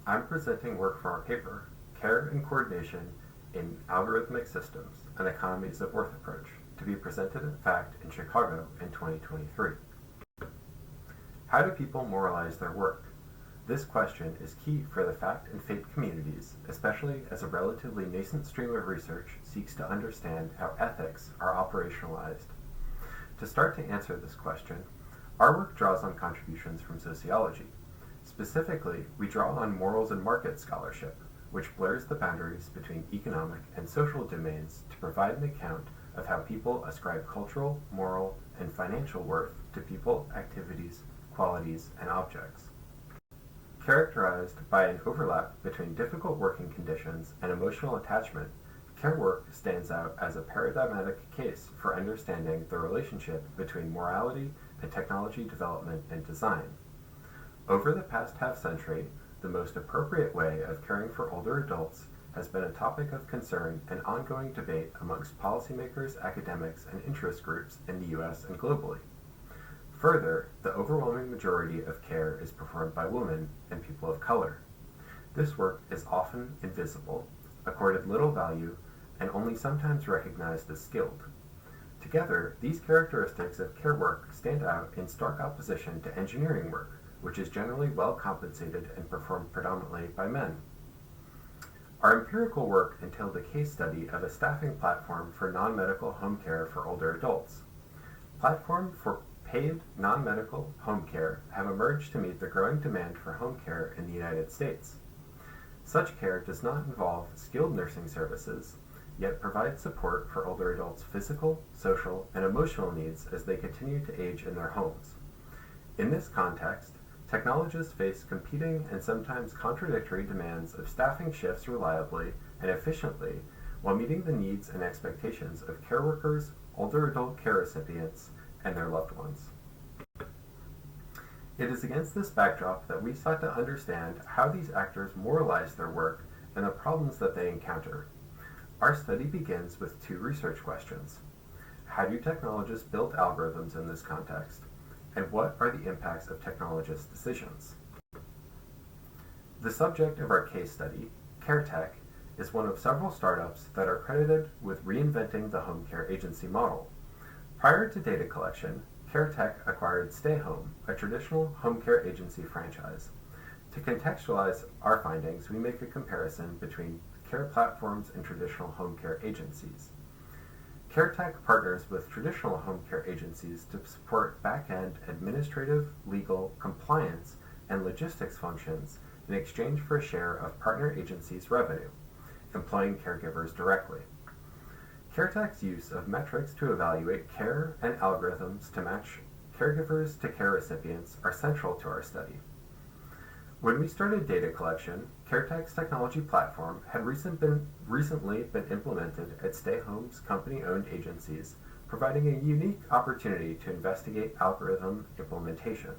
I'm presenting work from our paper, Care and Coordination in Algorithmic Systems, an Economies of Worth approach, to be presented at FACT in Chicago in 2023. How do people moralize their work? This question is key for the FACT and FATE communities, especially as a relatively nascent stream of research seeks to understand how ethics are operationalized. To start to answer this question, our work draws on contributions from sociology. Specifically, we draw on morals and market scholarship, which blurs the boundaries between economic and social domains to provide an account of how people ascribe cultural, moral, and financial worth to people, activities, qualities, and objects. Characterized by an overlap between difficult working conditions and emotional attachment, care work stands out as a paradigmatic case for understanding the relationship between morality and technology development and design. Over the past half-century, the most appropriate way of caring for older adults has been a topic of concern and ongoing debate amongst policymakers, academics, and interest groups in the US and globally. Further, the overwhelming majority of care is performed by women and people of color. This work is often invisible, accorded little value, and only sometimes recognized as skilled. Together, these characteristics of care work stand out in stark opposition to engineering work, which is generally well compensated and performed predominantly by men. Our empirical work entailed a case study of a staffing platform for non-medical home care for older adults. Platforms for paid non-medical home care have emerged to meet the growing demand for home care in the United States. Such care does not involve skilled nursing services, yet provides support for older adults' physical, social, and emotional needs as they continue to age in their homes. In this context, technologists face competing and sometimes contradictory demands of staffing shifts reliably and efficiently while meeting the needs and expectations of care workers, older adult care recipients, and their loved ones. It is against this backdrop that we sought to understand how these actors moralize their work and the problems that they encounter. Our study begins with two research questions. How do technologists build algorithms in this context? And what are the impacts of technologists' decisions? The subject of our case study, CareTech, is one of several startups that are credited with reinventing the home care agency model. Prior to data collection, CareTech acquired Stay Home, a traditional home care agency franchise. To contextualize our findings, we make a comparison between care platforms and traditional home care agencies. CareTech partners with traditional home care agencies to support back-end administrative, legal, compliance, and logistics functions in exchange for a share of partner agencies' revenue, employing caregivers directly. CareTech's use of metrics to evaluate care and algorithms to match caregivers to care recipients are central to our study. When we started data collection, CareTech's technology platform had recently been implemented at Stay Home's company-owned agencies, providing a unique opportunity to investigate algorithm implementation.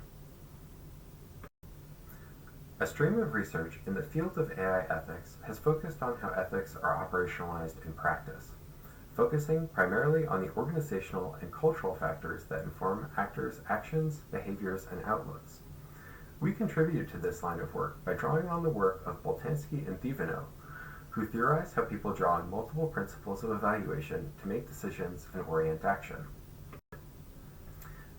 A stream of research in the field of AI ethics has focused on how ethics are operationalized in practice, focusing primarily on the organizational and cultural factors that inform actors' actions, behaviors, and outlooks. We contribute to this line of work by drawing on the work of Boltanski and Thivino, who theorize how people draw on multiple principles of evaluation to make decisions and orient action.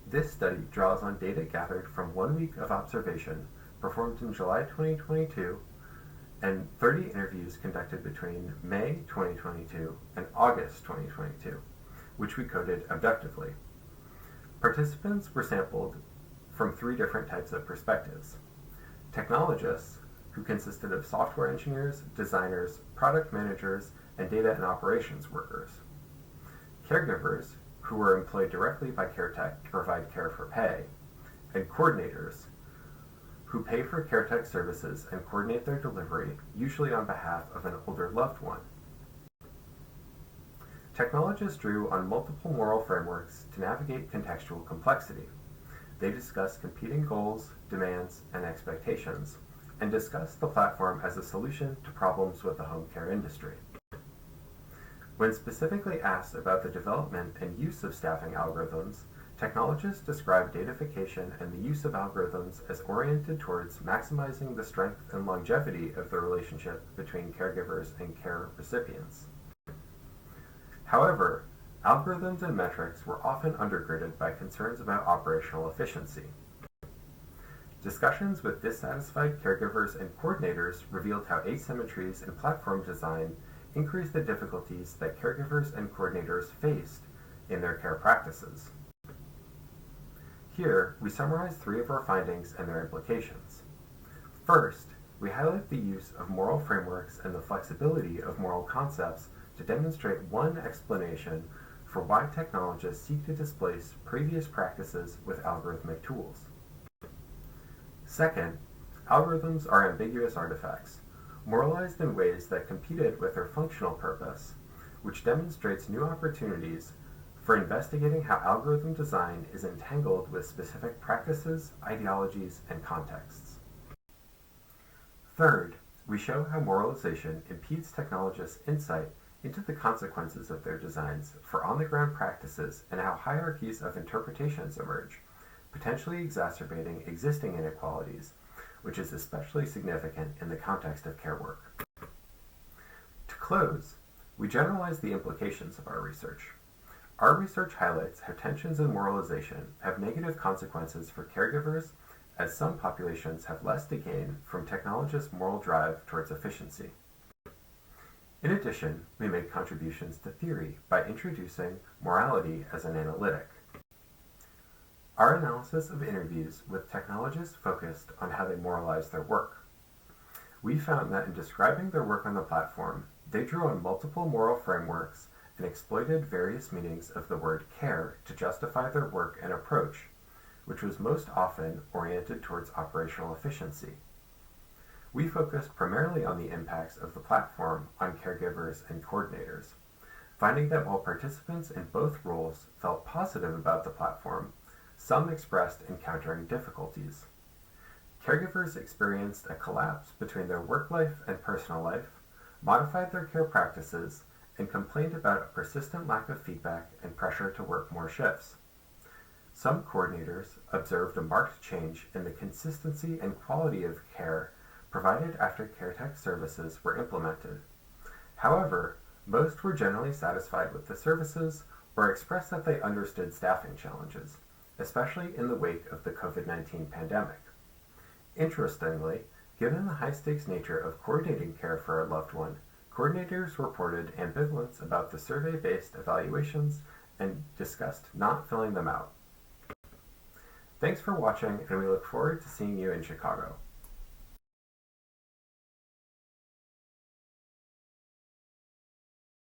This study draws on data gathered from 1 week of observation performed in July 2022 and 30 interviews conducted between May 2022 and August 2022, which we coded objectively. Participants were sampled from 3 different types of perspectives. Technologists, who consisted of software engineers, designers, product managers, and data and operations workers. Caregivers, who were employed directly by CareTech to provide care for pay. And coordinators, who pay for CareTech services and coordinate their delivery, usually on behalf of an older loved one. Technologists drew on multiple moral frameworks to navigate contextual complexity. They discussed competing goals, demands, and expectations, and discussed the platform as a solution to problems with the home care industry. When specifically asked about the development and use of staffing algorithms, Technologists describe datafication and the use of algorithms as oriented towards maximizing the strength and longevity of the relationship between caregivers and care recipients. However, algorithms and metrics were often undergirded by concerns about operational efficiency. Discussions with dissatisfied caregivers and coordinators revealed how asymmetries in platform design increased the difficulties that caregivers and coordinators faced in their care practices. Here, we summarize 3 of our findings and their implications. First, we highlight the use of moral frameworks and the flexibility of moral concepts to demonstrate one explanation for why technologists seek to displace previous practices with algorithmic tools. Second, algorithms are ambiguous artifacts, moralized in ways that competed with their functional purpose, which demonstrates new opportunities for investigating how algorithm design is entangled with specific practices, ideologies, and contexts. Third, we show how moralization impedes technologists' insight into the consequences of their designs for on-the-ground practices and how hierarchies of interpretations emerge, potentially exacerbating existing inequalities, which is especially significant in the context of care work. To close, we generalize the implications of our research. Our research highlights how tensions in moralization have negative consequences for caregivers, as some populations have less to gain from technologists' moral drive towards efficiency. In addition, we make contributions to theory by introducing morality as an analytic. Our analysis of interviews with technologists focused on how they moralize their work. We found that in describing their work on the platform, they drew on multiple moral frameworks and exploited various meanings of the word care to justify their work and approach, which was most often oriented towards operational efficiency. We focused primarily on the impacts of the platform on caregivers and coordinators, finding that while participants in both roles felt positive about the platform, some expressed encountering difficulties. Caregivers experienced a collapse between their work life and personal life, modified their care practices, and complained about a persistent lack of feedback and pressure to work more shifts. Some coordinators observed a marked change in the consistency and quality of care provided after CareTech services were implemented. However, most were generally satisfied with the services or expressed that they understood staffing challenges, especially in the wake of the COVID-19 pandemic. Interestingly, given the high-stakes nature of coordinating care for a loved one, coordinators reported ambivalence about the survey-based evaluations and discussed not filling them out. Thanks for watching, and we look forward to seeing you in Chicago.